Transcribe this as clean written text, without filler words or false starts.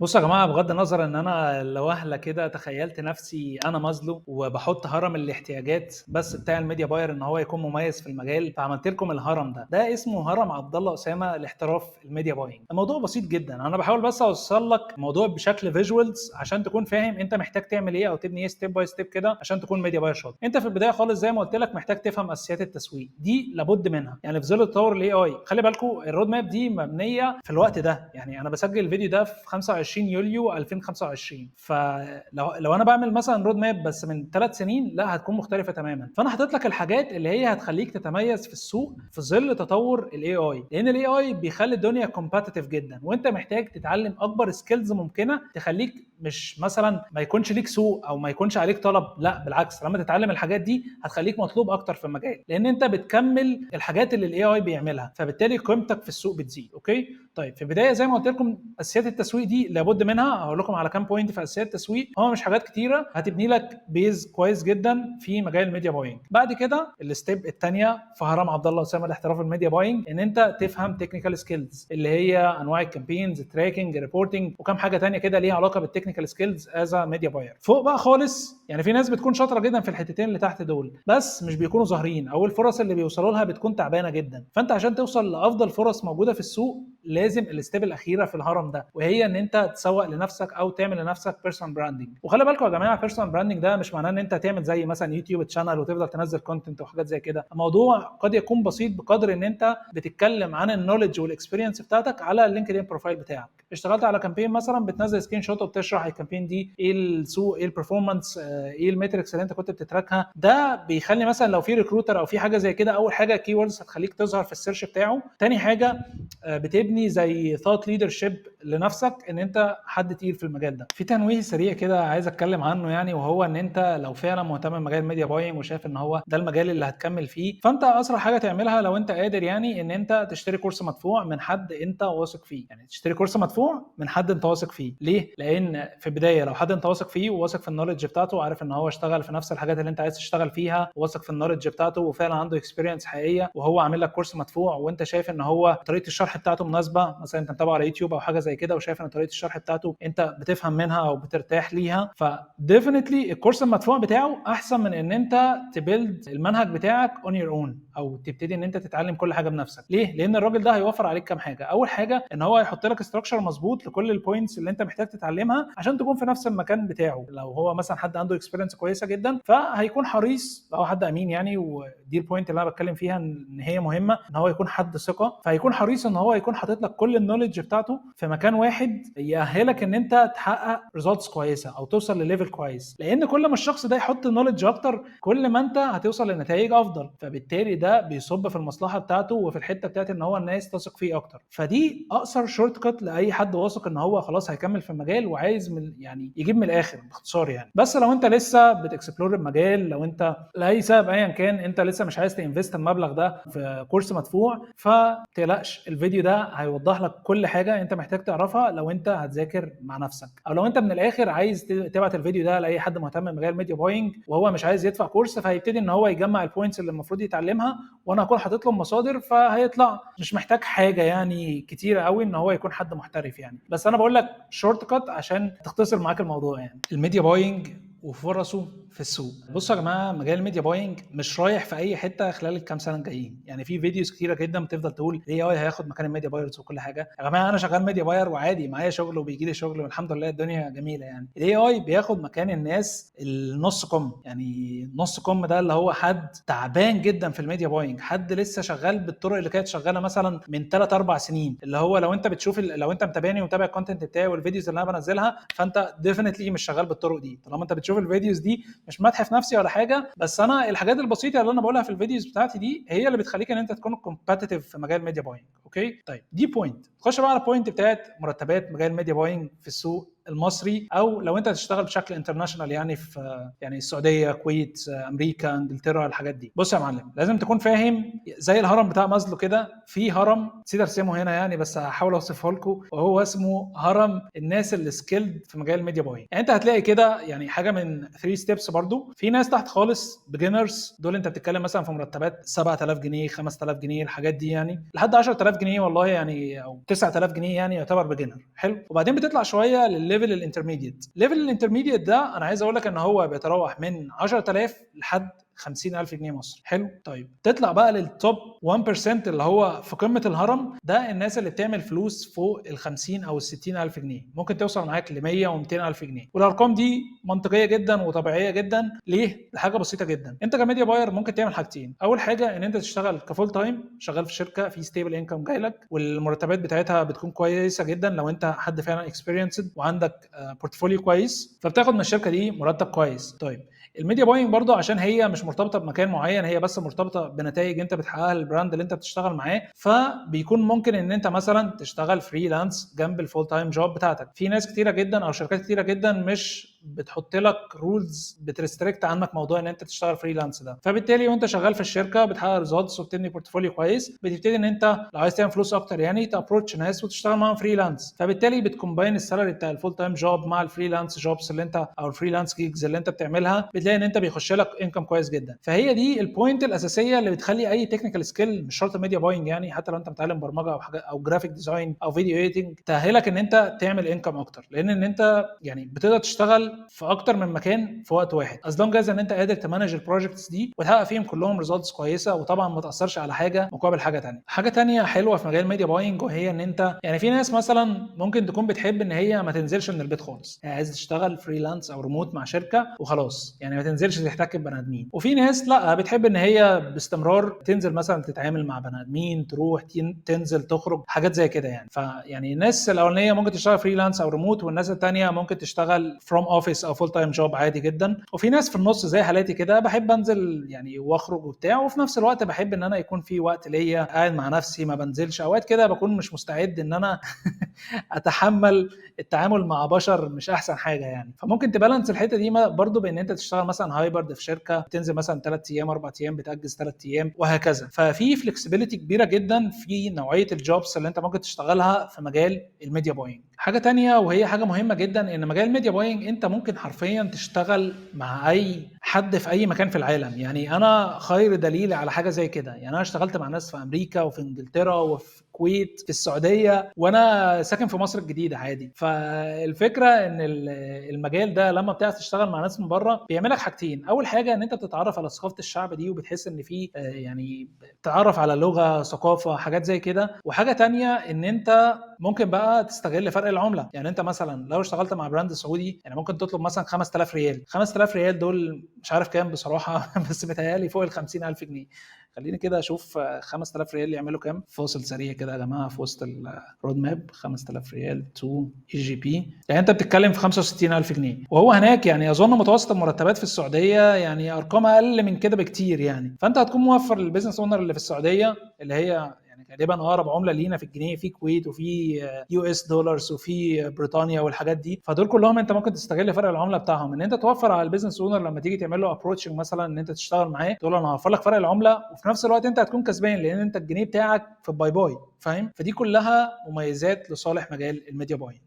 بصوا يا جماعه، بغض النظر ان انا لوهله كده تخيلت نفسي انا مظلوم وبحط هرم الاحتياجات بس بتاع الميديا باير ان هو يكون مميز في المجال، فعملت لكم الهرم ده اسمه هرم عبد الله اسامه لاحتراف الميديا باينج. الموضوع بسيط جدا، انا بحاول بس اوصل لك الموضوع بشكل فيجوالز عشان تكون فاهم انت محتاج تعمل ايه او تبني ايه ستيب باي ستيب كده عشان تكون ميديا باير شاطر. انت في البدايه خالص زي ما قلت لك محتاج تفهم اساسيات التسويق، دي لابد منها. يعني في ظل تطور الاي اي خلي بالكم الرود ماب دي مبنيه في الوقت ده. يعني انا بسجل الفيديو ده في 25 يوليو 2025، فلو انا بعمل مثلا رود ماب بس من 3 سنين لا هتكون مختلفه تماما. فانا حاطط لك الحاجات اللي هي هتخليك تتميز في السوق في ظل تطور الاي اي، لان الاي اي بيخلي الدنيا كومباتيتيف جدا، وانت محتاج تتعلم اكبر سكيلز ممكنه تخليك مش مثلا ما يكونش ليك سوق او ما يكونش عليك طلب، لا بالعكس، لما تتعلم الحاجات دي هتخليك مطلوب اكتر في المجال، لان انت بتكمل الحاجات اللي الاي اي بيعملها، فبالتالي قيمتك في السوق بتزيد. اوكي طيب، في البدايه زي ما قلت لكم اساسيات التسويق دي لابد منها. هقول لكم على كام بوينت في اساسيات التسويق، هو مش حاجات كتيره، هتبني لك بيز كويس جدا في مجال الميديا باينج. بعد كده الستيب الثانيه في هرم عبد الله اسامه لاحتراف الميديا باينج ان انت تفهم تكنيكال سكيلز اللي هي انواع الكامبينز، التراكنج، الريبورتنج، وكم حاجه ثانيه كده ليها علاقه بالتكنيكال سكيلز از ميديا باير. فوق بقى خالص يعني في ناس بتكون شاطره جدا في الحتتين اللي تحت دول بس مش بيكونوا ظاهرين، او الفرص اللي بيوصلوا لها بتكون تعبانه جدا. فانت عشان توصل لافضل فرص موجوده في السوق لازم الستيب الاخيره في الهرم ده، وهي ان انت تسوق لنفسك او تعمل لنفسك بيرسونال براندنج. وخلي بالكم يا جماعه، بيرسونال براندنج ده مش معناه ان انت تعمل زي مثلا يوتيوب تشانل وتفضل تنزل كونتنت وحاجات زي كده. الموضوع قد يكون بسيط بقدر ان انت بتتكلم عن النولج والاكسبيرينس بتاعتك على اللينكد ان بروفايل بتاعك. اشتغلت على كامبين مثلا، بتنزل سكرين شوت وبتشرح الكامبين دي ايه السوق، ايه البرفورمانس، ايه الميتركس اللي انت كنت بتتراكها. ده بيخلي مثلا لو في ريكروتر او في حاجه زي كده، اول حاجه كي ووردز هتخليك تظهر في السيرش بتاعه. تاني حاجه بتبني زي ثوت ليدرشيب لنفسك ان انت حد تقيل في المجال ده. في تنويه سريع كده عايز اتكلم عنه يعني، وهو ان انت لو فعلا مهتم بمجال الميديا باينج وشايف ان هو ده المجال اللي هتكمل فيه، فانت اسرع حاجه تعملها لو انت قادر يعني ان انت تشتري كورس مدفوع من حد انت واثق فيه. يعني تشتري كورس مدفوع من حد انت واثق فيه. ليه؟ لان في البدايه لو حد انت واثق فيه وواثق في النولج بتاعته وعارف ان هو اشتغل في نفس الحاجات اللي انت عايز تشتغل فيها، وواثق في النولج بتاعته وفعلا عنده اكسبيرينس حقيقيه، وهو عامل لك كورس مدفوع وانت شايف ان هو طريقه الشرح بتاعته مناسبه، مثلا انت متابعه على يوتيوب او حاجه زي كده وشايف ان طريقه الشرح بتاعته انت بتفهم منها او بترتاح ليها، فديفينتلي الكورس المدفوع بتاعه احسن من ان انت تبيلد المنهج بتاعك اون يور اون او تبتدي ان انت تتعلم كل حاجه بنفسك. ليه؟ لان الراجل ده هيوفر عليك كام حاجه. اول حاجه ان هو هيحط لك استراكشر مظبوط لكل البوينتس اللي انت محتاج تتعلمها عشان تكون في نفس المكان بتاعه. لو هو مثلا حد عنده اكسبيرينس كويسه جدا فهيكون حريص، لو حد امين يعني، ودي البوينت اللي انا بتكلم فيها ان هي مهمه، ان هو يكون حد ثقه، فهيكون حريص ان هو يكون حاطط لك كل النولج بتاعته في مكان واحد يأهلك ان انت تحقق ريزلتس كويسه او توصل لليفل كويس. لان كل ما الشخص ده يحط نولج اكتر كل ما انت هتوصل لنتائج افضل، فبالتالي ده بيصب في المصلحه بتاعته وفي الحته بتاعت ان هو الناس تثق فيه اكتر. فدي اقصر شورت كات لاي حد واثق ان هو خلاص هيكمل في المجال وعايز من يعني يجيب من الاخر باختصار يعني. بس لو انت لسه بتكسبلور المجال، لو انت لاي سبب ايا كان انت لسه مش عايز تنفست المبلغ ده في كورس مدفوع، فتقلقش، الفيديو ده هيوضح لك كل حاجه انت محتاج تعرفها لو انت هتذاكر مع نفسك، او لو انت من الاخر عايز تبعت الفيديو ده لاي حد مهتم بمجال الميديا باينج وهو مش عايز يدفع كورس، فهيبتدي ان هو يجمع البوينتس اللي المفروض يتعلمها، وانا هكون حاطط له مصادر، فهيطلع مش محتاج حاجه يعني كتيره قوي ان هو يكون حد محترف يعني. بس انا بقول لك شورت كات عشان تختصر معاك الموضوع يعني. الميديا باينج وفرصه في السوق. بصوا يا جماعه، مجال الميديا باينج مش رايح في اي حته خلال الكام سنه الجايين. يعني في فيديوز كتيره جدا بتفضل تقول الاي اي هياخد مكان الميديا بايرز وكل حاجه. يا جماعه انا شغال ميديا باير وعادي معايا شغل وبيجي لي شغل والحمد لله الدنيا جميله يعني. الاي اي بياخد مكان الناس النص كم. يعني نص كم ده اللي هو حد تعبان جدا في الميديا باينج، حد لسه شغال بالطرق اللي كانت شغاله مثلا من 3 4 سنين، اللي هو لو انت بتشوف لو انت متابعني ومتابع الكونتنت بتاعي والفيديوز اللي انا بنزلها، فانت ديفينتلي مش شغال بالطرق دي. طالما انت بتشوف الفيديوز دي، مش مدح في نفسي ولا حاجه، بس انا الحاجات البسيطه اللي انا بقولها في الفيديوز بتاعتي دي هي اللي بتخليك ان انت تكون كومبتيتيف في مجال الميديا باينج. اوكي طيب، دي بوينت. خش بقى على البوينت بتاعت مرتبات مجال الميديا باينج في السوق المصري، او لو انت هتشتغل بشكل انترناشونال يعني في يعني السعوديه، الكويت، امريكا، انجلترا، الحاجات دي. بص يا معلم، لازم تكون فاهم زي الهرم بتاع مازلو كده، في هرم نسيت ارسمه هنا يعني بس هحاول اوصفه لكم، وهو اسمه هرم الناس اللي سكيلد في مجال الميديا باينج. يعني انت هتلاقي كده يعني حاجه من 3 ستيبس. برضو في ناس تحت خالص بيجنرز، دول انت بتتكلم مثلا في مرتبات 7000 جنيه 5000 جنيه الحاجات دي، يعني لحد 10000 جنيه والله يعني، او 9000 جنيه يعني يعتبر بيجنر حلو. وبعدين بتطلع شويه للليفل الانترميديت. ليفل الانترميديت ده انا عايز اقول لك ان هو بيتراوح من 10000 لحد 50000 جنيه مصري حلو. طيب تطلع بقى للتوب 1% اللي هو في قمه الهرم، ده الناس اللي بتعمل فلوس فوق ال 50 او ال 60000 جنيه، ممكن توصل معاك ل 100 و 200000 جنيه. والارقام دي منطقيه جدا وطبيعيه جدا. ليه؟ لحاجه بسيطه جدا. انت كميديا باير ممكن تعمل حاجتين. اول حاجه ان انت تشتغل كفول تايم، شغال في شركه في ستيبل انكم جاي لك، والمرتبات بتاعتها بتكون كويسه جدا لو انت حد فعلا اكسبيرينسد وعندك بورتفوليو كويس، فبتاخد من الشركه دي مرتب كويس. طيب الميديا باينج برضو عشان هي مش مرتبطه بمكان معين، هي بس مرتبطه بنتائج انت بتحققها للبراند اللي انت بتشتغل معاه، فبيكون ممكن ان انت مثلا تشتغل فريلانس جنب الفول تايم جوب بتاعتك. في ناس كتيره جدا او شركات كتيره جدا مش بتحط لك رولز بتريستريكت عنك موضوع ان انت تشتغل فريلانس ده، فبالتالي وانت شغال في الشركه بتحقق ريزلتس وبتبني بورتفوليو كويس، بتبتدي ان انت لو عايز تعمل فلوس اكتر يعني تابروتش ناس وتشتغل معاهم فريلانس، فبالتالي بتكومباين السالري بتاع الفول تايم جوب مع الفريلانس جوبز اللي انت او الفريلانس جيجز اللي انت بتعملها، بتلاقي ان انت بيخش لك انكم كويس جدا. فهي دي البوينت الاساسيه اللي بتخلي اي تكنيكال سكيل، مش شرط ميديا باينج يعني، حتى لو انت متعلم برمجه او حاجه او جرافيك ديزاين او فيديو ايديتنج، تاهلك ان انت تعمل انكم اكتر، لان ان انت يعني بتقدر تشتغل في اكتر من مكان في وقت واحد، از لونج از ان انت قادر تمانج البروجكتس دي وتحقق فيهم كلهم ريزلتس كويسه، وطبعا ما تاثرش على حاجه مقابل حاجه ثانيه. حاجه ثانيه حلوه في مجال الميديا باينج، وهي ان انت يعني في ناس مثلا ممكن تكون بتحب ان هي ما تنزلش من البيت خالص، يعني عايز تشتغل فريلانس او ريموت مع شركه وخلاص، يعني ما تنزلش تحتك ببني ادمين. وفي ناس لا، بتحب ان هي باستمرار تنزل مثلا تتعامل مع بني ادمين، تروح تنزل تخرج حاجات زي كده يعني. فيعني الناس الاولانيه ممكن تشتغل فريلانس او ريموت، والناس الثانيه ممكن تشتغل فروم اوفيس او فول تايم جوب عادي جدا. وفي ناس في النص زي حالاتي كده، بحب انزل يعني واخرج وبتاع، وفي نفس الوقت بحب ان انا يكون في وقت ليا قاعد مع نفسي ما بنزلش. اوقات كده بكون مش مستعد ان انا اتحمل التعامل مع بشر مش احسن حاجه يعني، فممكن تبالانس الحته دي برضو بان انت تشتغل مثلا هايبرد في شركه، تنزل مثلا 3 ايام 4 ايام بتاجز 3 ايام وهكذا. ففي فلكسبيليتي كبيره جدا في نوعيه الجوبس اللي انت ممكن تشتغلها في مجال الميديا باينج. حاجه تانية وهي حاجه مهمه جدا، ان مجال الميديا باينج انت ممكن حرفيا تشتغل مع اي حد في اي مكان في العالم. يعني انا خير دليل على حاجه زي كده، يعني انا اشتغلت مع ناس في امريكا وفي انجلترا وفي الكويت في السعوديه، وانا ساكن في مصر الجديده عادي. فالفكره ان المجال ده لما بتعرف تشتغل مع ناس من بره بيعملك حاجتين. اول حاجه ان انت بتتعرف على ثقافه الشعب دي، وبتحس ان في يعني بتتعرف على لغه ثقافه حاجات زي كده. وحاجه تانية ان انت ممكن بقى تستغل فرق العمله. يعني انت مثلا لو اشتغلت مع براند سعودي، يعني ممكن تطلب مثلا 5000 ريال. 5000 ريال دول مش عارف كام بصراحه بس متهيألي فوق ال 50000 جنيه. خليني كده اشوف 5000 ريال يعملوا كام. فاصل سريع كده يا جماعه في وسط الرود ماب. 5000 ريال تو اي جي بي، يعني انت بتتكلم في 65000 جنيه. وهو هناك يعني اظن متوسط المرتبات في السعوديه يعني ارقام اقل من كده بكتير يعني. فانت هتكون موفر للبيزنس اونر اللي في السعوديه، اللي هي غالبا اقرب عمله لينا في الجنيه، في كويت وفي يو اس دولارز وفي بريطانيا والحاجات دي. فدول كلهم انت ممكن تستغل فرق العمله بتاعهم، ان انت توفر على البيزنس اونر لما تيجي تعمل له ابروتشنج مثلا ان انت تشتغل معاه، تقول له انا هوفر لك فرق العمله، وفي نفس الوقت انت هتكون كسبان لان انت الجنيه بتاعك في باي باي، فاهم؟ فدي كلها مميزات لصالح مجال الميديا باي.